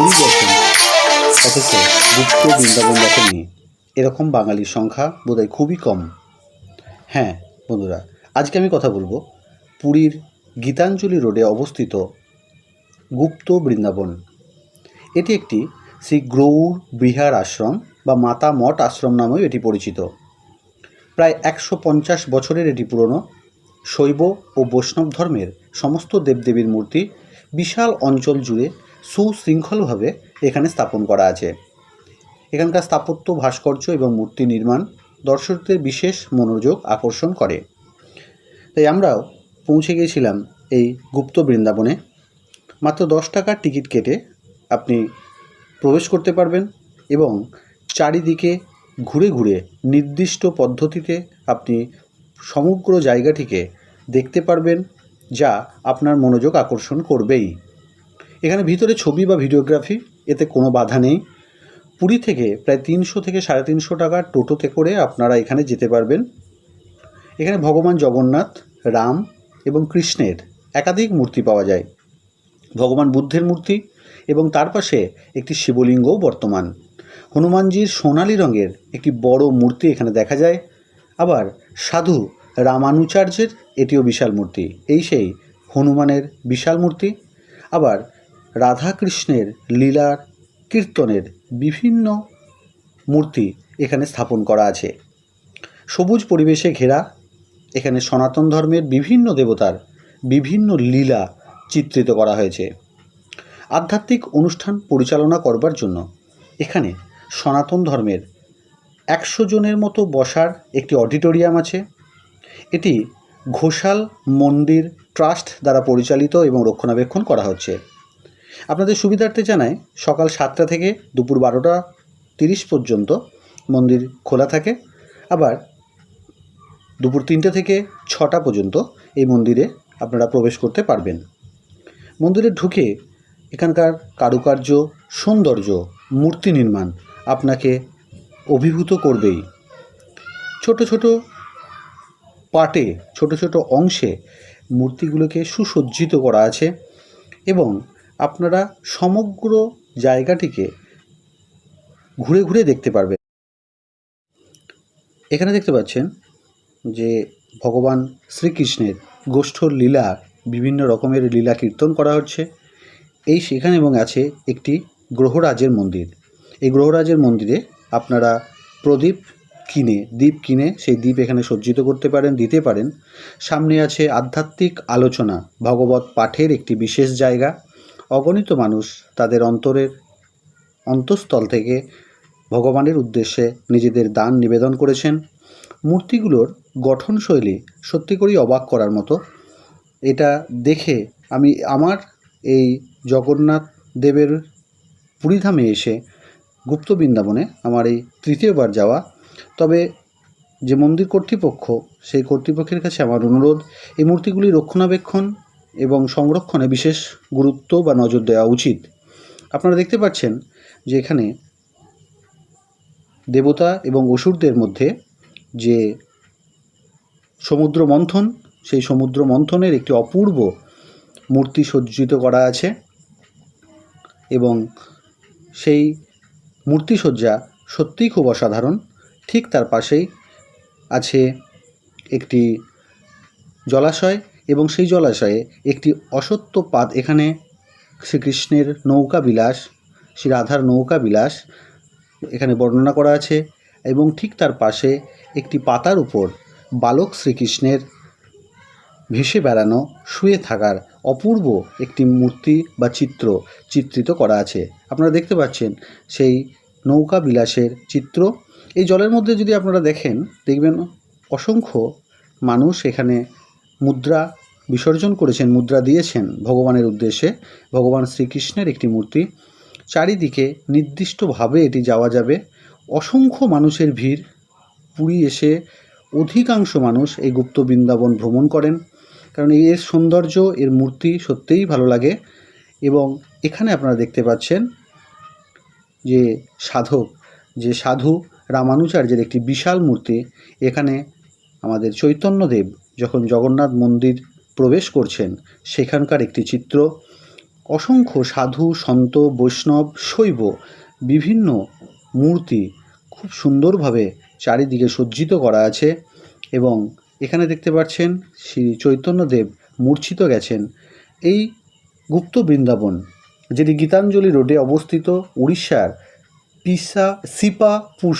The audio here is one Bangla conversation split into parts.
পুরী গেছেন অথচ গুপ্ত বৃন্দাবন দেখেননি, এরকম বাঙালির সংখ্যা বোধহয় খুবই কম। হ্যাঁ বন্ধুরা, আজকে আমি কথা বলবো পুরীর গীতাঞ্জলি রোডে অবস্থিত গুপ্ত বৃন্দাবন। এটি একটি শ্রী গৌর বিহার আশ্রম বা মাতা মঠ আশ্রম নামেও এটি পরিচিত। প্রায় 150 বছরের এটি পুরনো। শৈব ও বৈষ্ণব ধর্মের সমস্ত দেবদেবীর মূর্তি বিশাল অঞ্চল জুড়ে সুশৃঙ্খলভাবে এখানে স্থাপন করা আছে। এখানকার স্থাপত্য, ভাস্কর্য এবং মূর্তি নির্মাণ দর্শকদের বিশেষ মনোযোগ আকর্ষণ করে। তাই আমরাও পৌঁছে গিয়েছিলাম এই গুপ্ত বৃন্দাবনে। মাত্র 10 টাকার টিকিট কেটে আপনি প্রবেশ করতে পারবেন এবং চারিদিকে ঘুরে ঘুরে নির্দিষ্ট পদ্ধতিতে আপনি সমগ্র জায়গাটিকে দেখতে পারবেন, যা আপনার মনোযোগ আকর্ষণ করবেই। এখানে ভিতরে ছবি বা ভিডিওগ্রাফি এতে কোনো বাধা নেই। পুরী থেকে প্রায় 300 থেকে 350 টাকার টোটোতে করে আপনারা এখানে যেতে পারবেন। এখানে ভগবান জগন্নাথ, রাম এবং কৃষ্ণের একাধিক মূর্তি পাওয়া যায়। ভগবান বুদ্ধের মূর্তি এবং তার পাশে একটি শিবলিঙ্গও বর্তমান। হনুমানজির সোনালি রঙের একটি বড় মূর্তি এখানে দেখা যায়। আবার সাধু রামানুচার্যের এটিও বিশাল মূর্তি, এই সেই হনুমানের বিশাল মূর্তি। আবার রাধাকৃষ্ণের লীলার কীর্তনের বিভিন্ন মূর্তি এখানে স্থাপন করা আছে। সবুজ পরিবেশে ঘেরা এখানে সনাতন ধর্মের বিভিন্ন দেবতার বিভিন্ন লীলা চিত্রিত করা হয়েছে। আধ্যাত্মিক অনুষ্ঠান পরিচালনা করবার জন্য এখানে সনাতন ধর্মের 100 জনের মতো বসার একটি অডিটোরিয়াম আছে। এটি ঘোষাল মন্দির ট্রাস্ট দ্বারা পরিচালিত এবং রক্ষণাবেক্ষণ করা হচ্ছে। আপনাদের সুবিধার্থে জানাই, সকাল 7টা থেকে দুপুর 12:30 পর্যন্ত মন্দির খোলা থাকে। আবার দুপুর 3টে থেকে 6টা পর্যন্ত এই মন্দিরে আপনারা প্রবেশ করতে পারবেন। মন্দিরে ঢুকে এখানকার কারুকার্য, সৌন্দর্য, মূর্তি নির্মাণ আপনাকে অভিভূত করবেই। ছোট ছোট পার্টে, ছোট ছোট অংশে মূর্তিগুলোকে সুসজ্জিত করা আছে এবং আপনারা সমগ্র জায়গাটিকে ঘুরে ঘুরে দেখতে পারবেন। এখানে দেখতে পাচ্ছেন যে ভগবান শ্রীকৃষ্ণের গোষ্ঠর লীলা, বিভিন্ন রকমের লীলা কীর্তন করা হচ্ছে এই সেখানে, এবং আছে একটি গ্রহরাজের মন্দির। এই গ্রহরাজের মন্দিরে আপনারা প্রদীপ কিনে, দ্বীপ কিনে সেই দ্বীপ এখানে সজ্জিত করতে পারেন, দিতে পারেন। সামনে আছে আধ্যাত্মিক আলোচনা, ভগবত পাঠের একটি বিশেষ জায়গা। অগণিত মানুষ তাদের অন্তঃস্থল থেকে ভগবানের উদ্দেশ্যে নিজেদের দান নিবেদন করেছেন। মূর্তিগুলোর গঠনশৈলী সত্যি করেই অবাক করার মতো। এটা দেখে আমি আমার এই জগন্নাথ দেবের পুরীধামে এসে গুপ্ত বৃন্দাবনে আমার এই তৃতীয়বার যাওয়া। তবে যে মন্দির কর্তৃপক্ষ, সেই কর্তৃপক্ষের কাছে আমার অনুরোধ, এই মূর্তিগুলি রক্ষণাবেক্ষণ এবং সংরক্ষণে বিশেষ গুরুত্ব বা নজর দেওয়া উচিত। আপনারা দেখতে পাচ্ছেন যে এখানে দেবতা এবং অসুরদের মধ্যে যে সমুদ্র মন্থন, সেই সমুদ্র মন্থনের একটি অপূর্ব মূর্তি সজ্জিত করা আছে এবং সেই মূর্তিসজ্জা সত্যিই খুব অসাধারণ। ঠিক তার পাশেই আছে একটি জলাশয় এবং সেই জলাশয়ে একটি অশ্বত্থ পাত। এখানে শ্রীকৃষ্ণের নৌকা বিলাস, শ্রী রাধার নৌকা বিলাস এখানে বর্ণনা করা আছে এবং ঠিক তার পাশে একটি পাতার উপর বালক শ্রীকৃষ্ণের ভেসে বেড়ানো, শুয়ে থাকার অপূর্ব একটি মূর্তি বা চিত্রিত করা আছে। আপনারা দেখতে পাচ্ছেন সেই নৌকা বিলাসের চিত্র। এই জলের মধ্যে যদি আপনারা দেখবেন অসংখ্য মানুষ এখানে মুদ্রা বিসর্জন করেছেন, মুদ্রা দিয়েছেন ভগবানের উদ্দেশ্যে। ভগবান শ্রীকৃষ্ণের একটি মূর্তি, চারিদিকে নির্দিষ্টভাবে এটি যাওয়া যাবে। অসংখ্য মানুষের ভিড়। পুরী এসে অধিকাংশ মানুষ এই গুপ্ত বৃন্দাবন ভ্রমণ করেন, কারণ এর সৌন্দর্য, এর মূর্তি সত্যিই ভালো লাগে। এবং এখানে আপনারা দেখতে পাচ্ছেন যে সাধু রামানুচার্যের একটি বিশাল মূর্তি। এখানে আমাদের চৈতন্যদেব যখন জগন্নাথ মন্দির প্রবেশ করছেন সেখানকার একটি চিত্র। অসংখ্য সাধু সন্ত বৈষ্ণব শৈব বিভিন্ন মূর্তি খুব সুন্দরভাবে চারিদিকে সজ্জিত করা আছে এবং এখানে দেখতে পাচ্ছেন শ্রী চৈতন্যদেব মূর্ছিত গেছেন। এই গুপ্ত বৃন্দাবন, যেটি গীতাঞ্জলি রোডে অবস্থিত, উড়িষ্যার সিপা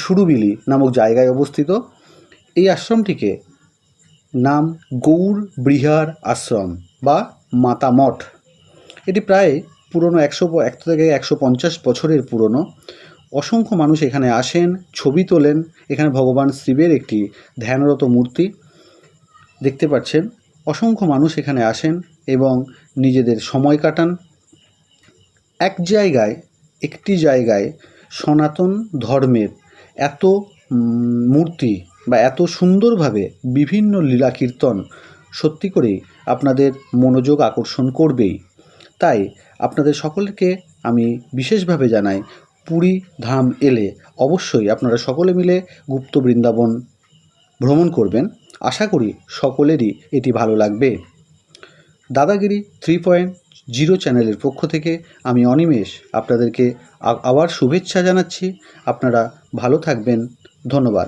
সুরুবিলি নামক জায়গায় অবস্থিত। এই আশ্রমটিকে নাম গৌর বৃহার আশ্রম বা মাতা মঠ। এটি প্রায় পুরনো 100 থেকে 150 বছরের পুরনো। অসংখ্য মানুষ এখানে আসেন, ছবি তোলেন। এখানে ভগবান শিবের একটি ধ্যানরত মূর্তি দেখতে পাচ্ছেন। অসংখ্য মানুষ এখানে আসেন এবং নিজেদের সময় কাটান। একটি জায়গায় সনাতন ধর্মের এত মূর্তি বা এত সুন্দরভাবে বিভিন্ন লীলা কীর্তন সত্যি করেই আপনাদের মনোযোগ আকর্ষণ করবেই। তাই আপনাদের সকলকে আমি বিশেষভাবে জানাই, পুরী ধাম এলে অবশ্যই আপনারা সকলে মিলে গুপ্ত বৃন্দাবন ভ্রমণ করবেন। আশা করি সকলেরই এটি ভালো লাগবে। দাদাগিরি 3.0 চ্যানেলের পক্ষ থেকে আমি অনিমেষ আপনাদেরকে আবার শুভেচ্ছা জানাচ্ছি। আপনারা ভালো থাকবেন। ধন্যবাদ।